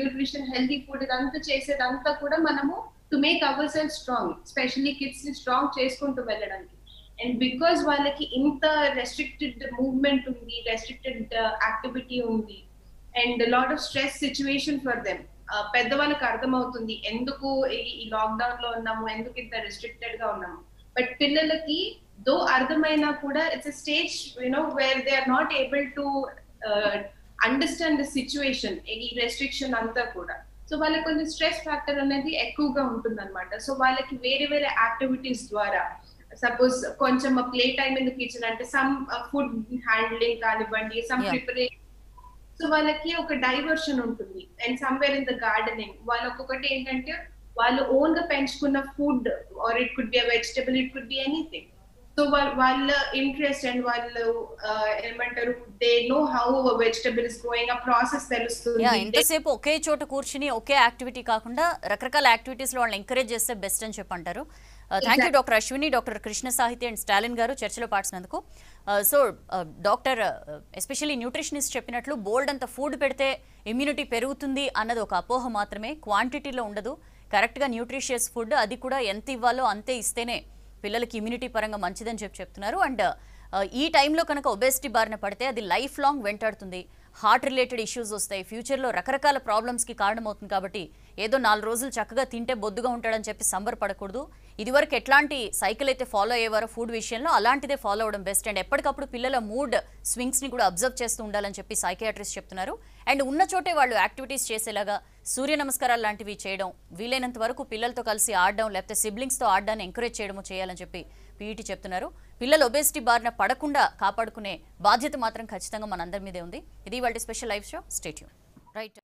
Nutrition, healthy food idantha chesedantha kuda manamu to make ourselves strong, especially kids ni strong cheskuntu velladaniki. And because వాళ్ళకి ఇంత restricted movement ఉంది, restricted activity ఉంది, and lot of stress situation for them, పెద్దవాళ్ళకి అర్థమవుతుంది ఎందుకు ఈ lockdown లో ఉన్నాము, ఎందుకు ఇంత రెస్ట్రిక్టెడ్ గా ఉన్నాము. బట్ పిల్లలకి దో అర్థమైనా కూడా it's a stage where they are not able to understand the situation, ఈ రెస్ట్రిక్షన్ అంతా కూడా. సో వాళ్ళకి కొంచెం స్ట్రెస్ ఫ్యాక్టర్ అనేది ఎక్కువగా ఉంటుంది అనమాట. సో వాళ్ళకి వేరే వేరే యాక్టివిటీస్ ద్వారా, సపోజ్ కొంచెం play time in the kitchen అంటే సమ్ ఫుడ్ హ్యాండ్లింగ్ కానివ్వండి, సమ్ ప్రిపరేషన్, సో వాళ్ళకి ఒక డైవర్షన్ ఉంటుంది. And somewhere in the gardening వాళ్ళు ఒక్కొక్కటి ఏంటంటే వాళ్ళు ఓన్ గా పెంచుకున్న food, or it could be a vegetable, it could be anything. So వాళ్ళ ఇంట్రెస్ట్ అండ్ వాళ్ళు ఏమంటారు, they know how vegetable is growing, ఆ ప్రాసెస్ తెలుస్తుంది. ఎంతసేపు ఒకే చోట కూర్చుని ఒకే యాక్టివిటీ కాకుండా రకరకాల యాక్టివిటీస్ లో వాళ్ళని ఎంకరేజ్ చేస్తే బెస్ట్ అని చెప్పంటారు. Thank you doctor Ashwini, doctor Krishna Sahiti and Stalin garu చర్చలో పాల్గొన్నందుకు. సో డాక్టర్, ఎస్పెషల్లీ న్యూట్రిషనిస్ట్ చెప్పినట్లు బోల్డ్ అంత ఫుడ్ పెడితే ఇమ్యూనిటీ పెరుగుతుంది అన్నది ఒక అపోహ మాత్రమే, క్వాంటిటీలో ఉండదు. కరెక్ట్గా న్యూట్రిషియస్ ఫుడ్ అది కూడా ఎంత ఇవ్వాలో అంతే ఇస్తేనే పిల్లలకి ఇమ్యూనిటీ పరంగా మంచిదని చెప్తున్నారు. అండ్ ఈ టైంలో కనుక ఒబేసిటీ బారిన పడితే అది లైఫ్ లాంగ్ వెంటాడుతుంది, హార్ట్ రిలేటెడ్ ఇష్యూస్ వస్తాయి, ఫ్యూచర్లో రకరకాల ప్రాబ్లమ్స్కి కారణమవుతుంది. కాబట్టి ఏదో 4 రోజులు చక్కగా తింటే బొద్దుగా ఉంటాడని చెప్పి సంబరపడకూడదు. ఇదివరకు ఎట్లాంటి సైకిల్ అయితే ఫాలో అయ్యేవారో ఫుడ్ విషయంలో అలాంటిదే ఫాలో అవ్వడం బెస్ట్. అండ్ ఎప్పటికప్పుడు పిల్లల మూడ్ స్వింగ్స్ని కూడా అబ్జర్వ్ చేస్తూ ఉండాలని చెప్పి సైకియాట్రిస్ట్ చెప్తున్నారు. అండ్ ఉన్న చోటే వాళ్ళు యాక్టివిటీస్ చేసేలాగా సూర్య నమస్కారాలు లాంటివి చేయడం, వీలైనంత వరకు పిల్లలతో కలిసి ఆడడం లేకపోతే సిబ్లింగ్స్తో ఆడడాన్ని ఎంకరేజ్ చేయడము చేయాలని చెప్పి పీఈటీ చెప్తున్నారు. పిల్లలు ఒబేసిటీ బారిన పడకుండా కాపాడుకునే బాధ్యత మాత్రం ఖచ్చితంగా మనందరి మీదే ఉంది. ఇది వాళ్ళ special live show. Stay tune. Right.